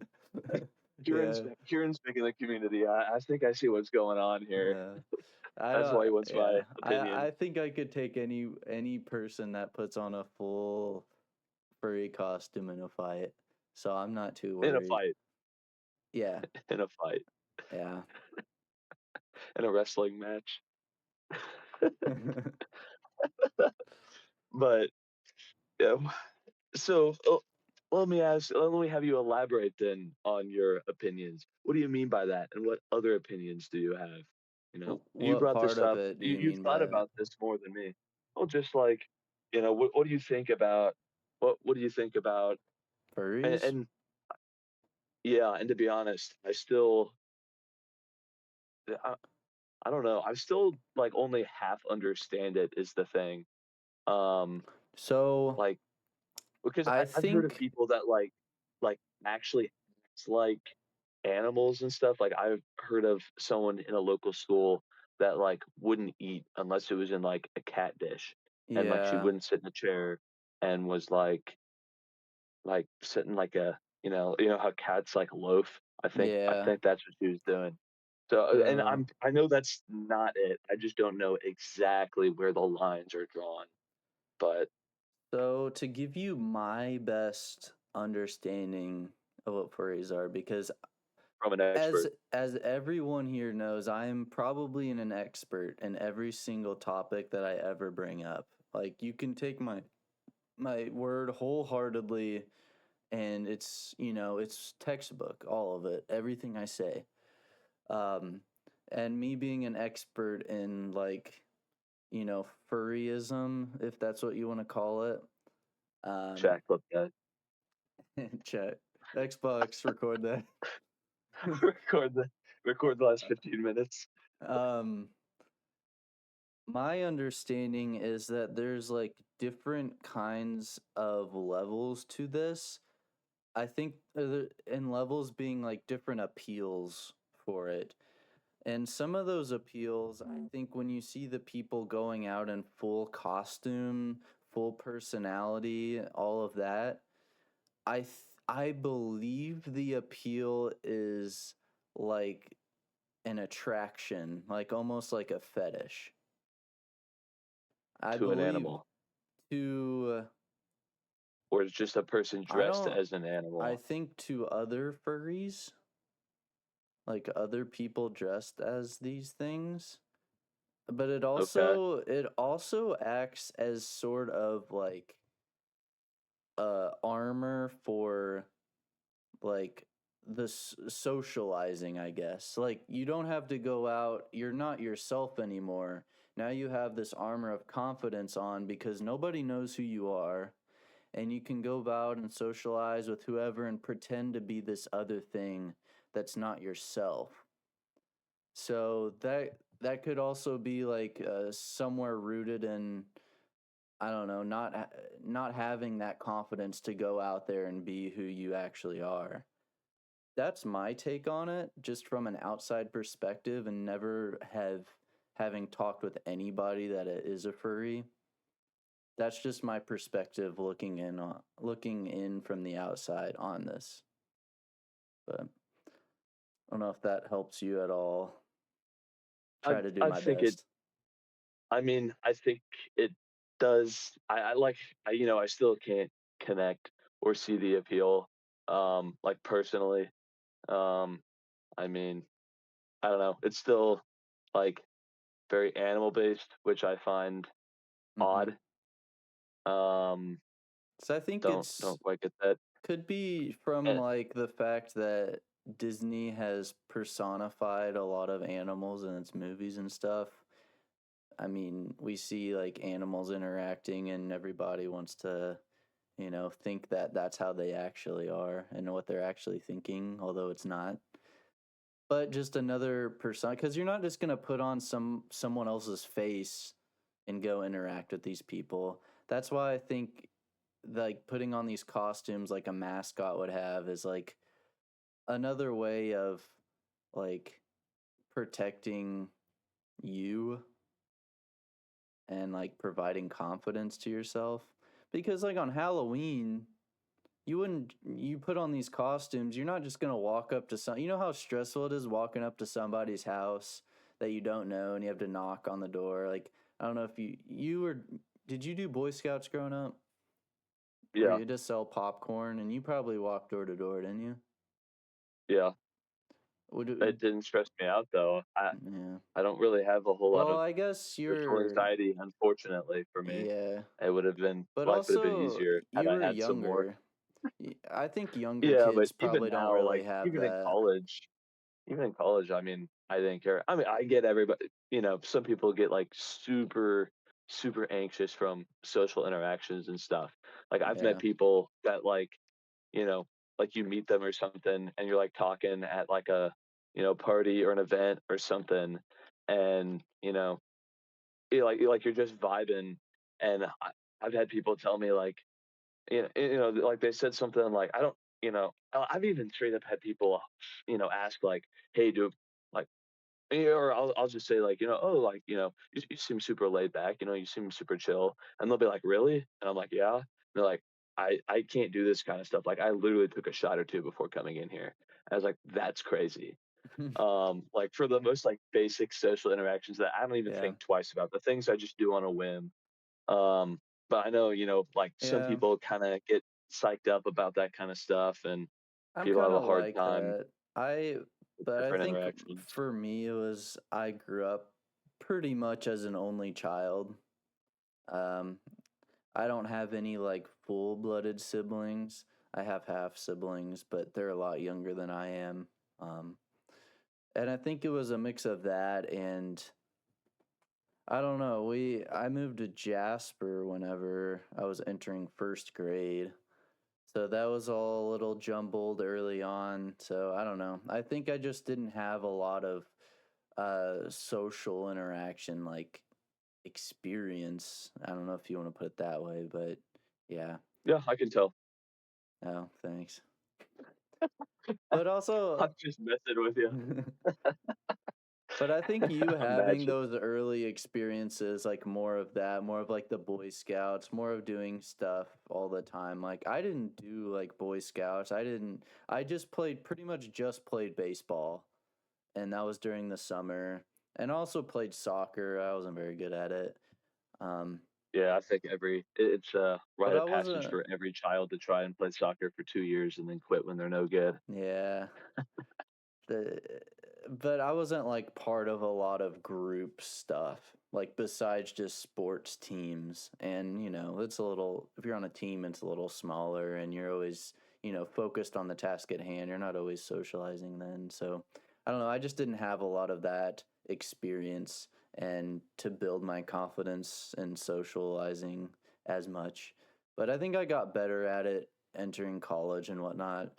Kieran's Yeah, Kieran's picking the community. I think I see what's going on here. yeah. I That's don't. why he wants my Yeah, opinion I think I could take any person that puts on a full furry costume in a fight, so I'm not too in a worried. fight, Yeah, in a fight, yeah. in a wrestling match. But yeah, so let me have you elaborate then on your opinions. What do you mean by that, and what other opinions do you have? You know, you What brought part this of up. it do you You've mean thought by that? about this more than me. Well, just like, what do you think about what do you think about Furries? and yeah, and to be honest, I, I don't know. I still like only half understand it is the thing. Um, So like because I I've heard of think, people that like actually act like animals and stuff. Like I've heard of someone in a local school that like wouldn't eat unless it was in like a cat dish, and like she yeah, wouldn't sit in a chair and was like sitting like a you know how cats like loaf. I yeah. think that's what she was doing. So and So I know that's not it. I just don't know exactly where the lines are drawn. But so to give you my best understanding of what furries are, because from an as expert, as everyone here knows, I am probably an expert in every single topic that I ever bring up. Like you can take my word wholeheartedly, and it's textbook, all of it, everything I say. Um, and me being an expert in like furryism, if that's what you want to call it. Um, Shaq, look that. Check. Xbox, record that. record the record the last 15 minutes. um, my understanding is that there's like different kinds of levels to this. I think in levels being like different appeals for it. And some of those appeals, I think when you see the people going out in full costume, full personality, all of that, I believe the appeal is like an attraction, like almost like a fetish. I To an believe animal, to or it's just a person I dressed don't as an I animal. think to other furries, like other people dressed as these things. But Okay, it also acts as sort of like armor for like the socializing, I guess. Like you don't have to go out, you're not yourself anymore. Now you have this armor of confidence on because nobody knows who you are, and you can go out and socialize with whoever and pretend to be this other thing that's not yourself. So that could also be like somewhere rooted in, I don't know, not having that confidence to go out there and be who you actually are. That's my take on it, just from an outside perspective, and never having talked with anybody that is a furry. That's just my perspective looking in from the outside on this. But I don't know if that helps you at all. Try to do I my think it. best. I mean, I think it does. I like. I still can't connect or see the appeal. Like personally. Um, I mean, I don't know. It's still like very animal based, which I find Hmm. odd. Um, So I think don't quite get that. could be from And like the fact that Disney has personified a lot of animals in its movies and stuff. I mean, we see like animals interacting, and everybody wants to, think that that's how they actually are and what they're actually thinking, although it's not. But just another person, because you're not just gonna put on someone else's face and go interact with these people. That's why I think like putting on these costumes like a mascot would have is like another way of like protecting you. and like providing confidence to yourself. Because like on Halloween, you put on these costumes, you're not just gonna walk up to you know how stressful it is walking up to somebody's house that you don't know and you have to knock on the door. Like I don't know if you were did you do Boy Scouts growing up? Where Yeah, you just sell popcorn and you probably walked door to door, didn't you? yeah. Would it, It didn't stress me out though. yeah. I don't really have a whole lot Well, of I guess social you're anxiety, unfortunately for me. yeah. It would have been But life would have been also easier had you I were had some more. younger. I think younger Yeah, but kids even probably don't now, really like have that. even in college, I mean, I didn't care. I mean, I get everybody, some people get like super, super anxious from social interactions and stuff. Like I've met Yeah. people that you know, like you meet them or something and you're like talking at like a, party or an event or something. And, you're just vibing. And I've had people tell me like, like they said something like, I don't, I've even straight up had people, ask like, hey, like, or I'll just say like, oh, like, you seem super laid back, you seem super chill. And they'll be like, really? And I'm like, yeah. And they're like, I can't do this kind of stuff. Like I literally took a shot or two before coming in here. I was like, that's crazy. Like for the most like basic social interactions that I don't even Yeah. think twice about, the things I just do on a whim. Um, but I know, like some Yeah. people kind of get psyched up about that kind of stuff and I'm people kind have a of hard like time that. I with but I different think interactions. for me it was I grew up pretty much as an only child. Um I don't have any like full-blooded siblings. I have half siblings, but they're a lot younger than I am. Um and I think it was a mix of that and I don't know. I moved to Jasper whenever I was entering first grade. So that was all a little jumbled early on. So I don't know. I think I just didn't have a lot of social interaction like experience. I don't know if you want to put it that way, but yeah. Yeah, I can tell. Oh, thanks. But also I'm just messing with you. but I think you having Imagine. those early experiences, like more of that, more of like the Boy Scouts, more of doing stuff all the time. Like I didn't do like Boy Scouts. I just played pretty much just played baseball. And that was during the summer. And also played soccer. I wasn't very good at it. Um, Yeah, I think it's a but rite I of passage wasn't for every child to try and play soccer for 2 years and then quit when they're no good. yeah. The but I wasn't like part of a lot of group stuff, like besides just sports teams. And, it's a little, if you're on a team, it's a little smaller and you're always, focused on the task at hand. You're not always socializing then. So I don't know. I just didn't have a lot of that experience and to build my confidence in socializing as much. But I think I got better at it entering college and whatnot.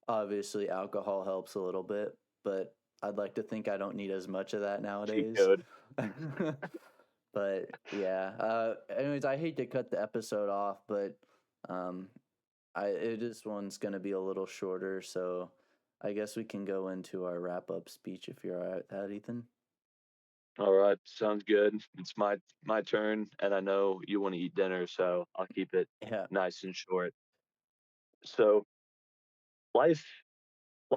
Obviously, alcohol helps a little bit, but I'd like to think I don't need as much of that Cheat nowadays. code. But yeah, anyways, I hate to cut the episode off, but um, this one's gonna be a little shorter, so I guess we can go into our wrap up speech if you're all right with that, Ethan. All right, sounds good. It's my turn, and I know you want to eat dinner, so I'll keep it Yeah, nice and short. So life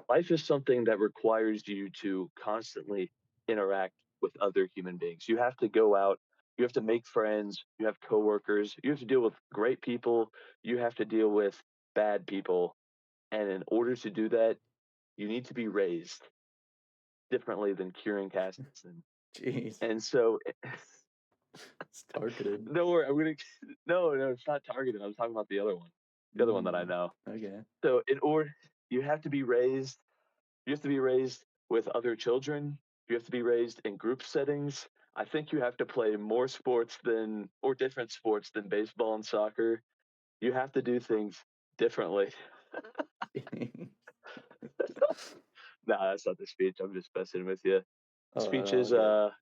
life is something that requires you to constantly interact with other human beings. You have to go out, you have to make friends, you have coworkers, you have to deal with great people, you have to deal with bad people, and in order to do that, you need to be raised differently than Kieran Caston. jeez, And so it's targeted. don't worry, I'm gonna no, it's not targeted. I'm talking about the other one that I Mm, know. okay. So in order you have to be raised You have to be raised with other children. You have to be raised in group settings. I think you have to play more sports than or different sports than baseball and soccer. You have to do things differently. Nah, that's not the speech. I'm just messing with you. Oh, I Speech don't is like it.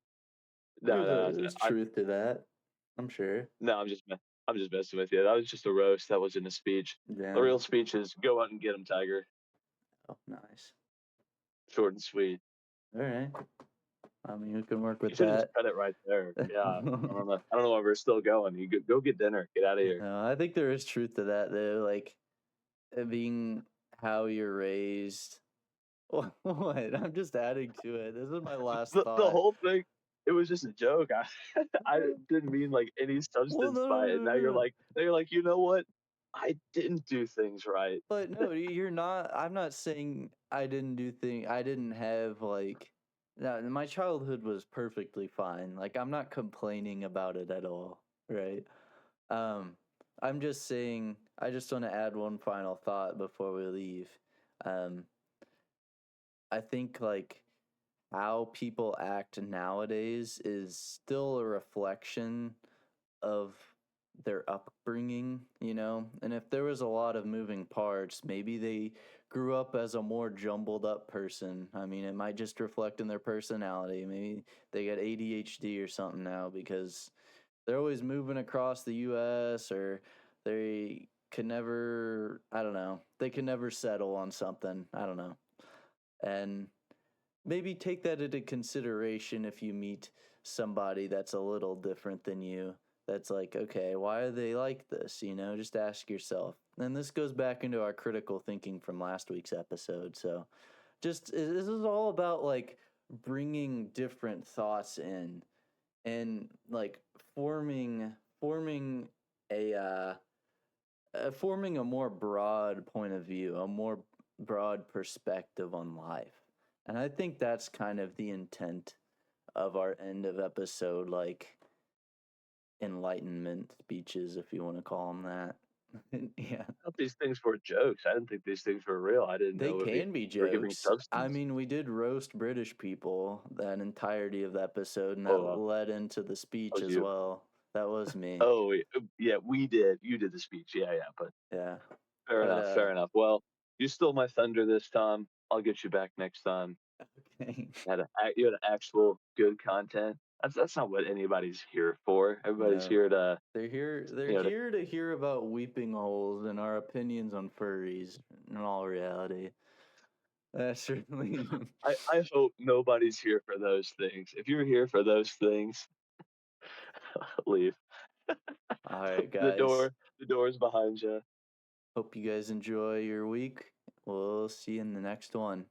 no, There's I truth to that, I'm sure. no, I'm just messing with you. That was just a roast. That wasn't a speech. The Yeah. real speech is go out and get him, Tiger. Oh, nice. Short and sweet. All right. I mean, we can work You with should have just that. cut it right there. Yeah, I don't know why we're still going. You go get dinner. Get out of here. No, I think there is truth to that though. Like being how you're raised. What? I'm just adding to it. This is my last The thought. whole thing, it was just a joke. I didn't mean like any Well, substance no, no, by it. no, no, no. Now you're like, you know what? I didn't do things right. But no, you're not. I'm not saying I didn't do thing. I didn't have like. No, my childhood was perfectly fine. Like I'm not complaining about it at all, right? Um, I'm just saying. I just want to add one final thought before we leave. Um, I think like how people act nowadays is still a reflection of their upbringing, you know? And if there was a lot of moving parts, maybe they grew up as a more jumbled up person. I mean, it might just reflect in their personality. Maybe they got ADHD or something now because they're always moving across the US or they could never, I don't know, they can never settle on something. I don't know. And maybe take that into consideration if you meet somebody that's a little different than you. That's like, okay, why are they like this? You know, just ask yourself. And this goes back into our critical thinking from last week's episode. So, just this is all about like bringing different thoughts in and like forming a forming a more broad point of view, a more broad perspective on life. And I think that's kind of the intent of our end of episode, like enlightenment speeches, if you want to call them that. Yeah, I thought these things were jokes. I didn't think these things were real. I didn't they know can be we were giving jokes. I substance. mean, we did roast British people that entirety of the episode, and that Oh, led into the that speech was as you. well. That was me. Oh, yeah, we did. You did the speech. Yeah, yeah. But Yeah. fair But, enough. Fair enough. Well, you stole my thunder this time. I'll get you back next time. okay. You had actual good content. That's not what anybody's here for. Everybody's No. here to They're you know to here to hear about weeping holes and our opinions on furries in all reality. Certainly. I hope nobody's here for those things. If you're here for those things, leave. All right, The guys. door the door's behind you. Hope you guys enjoy your week. We'll see you in the next one.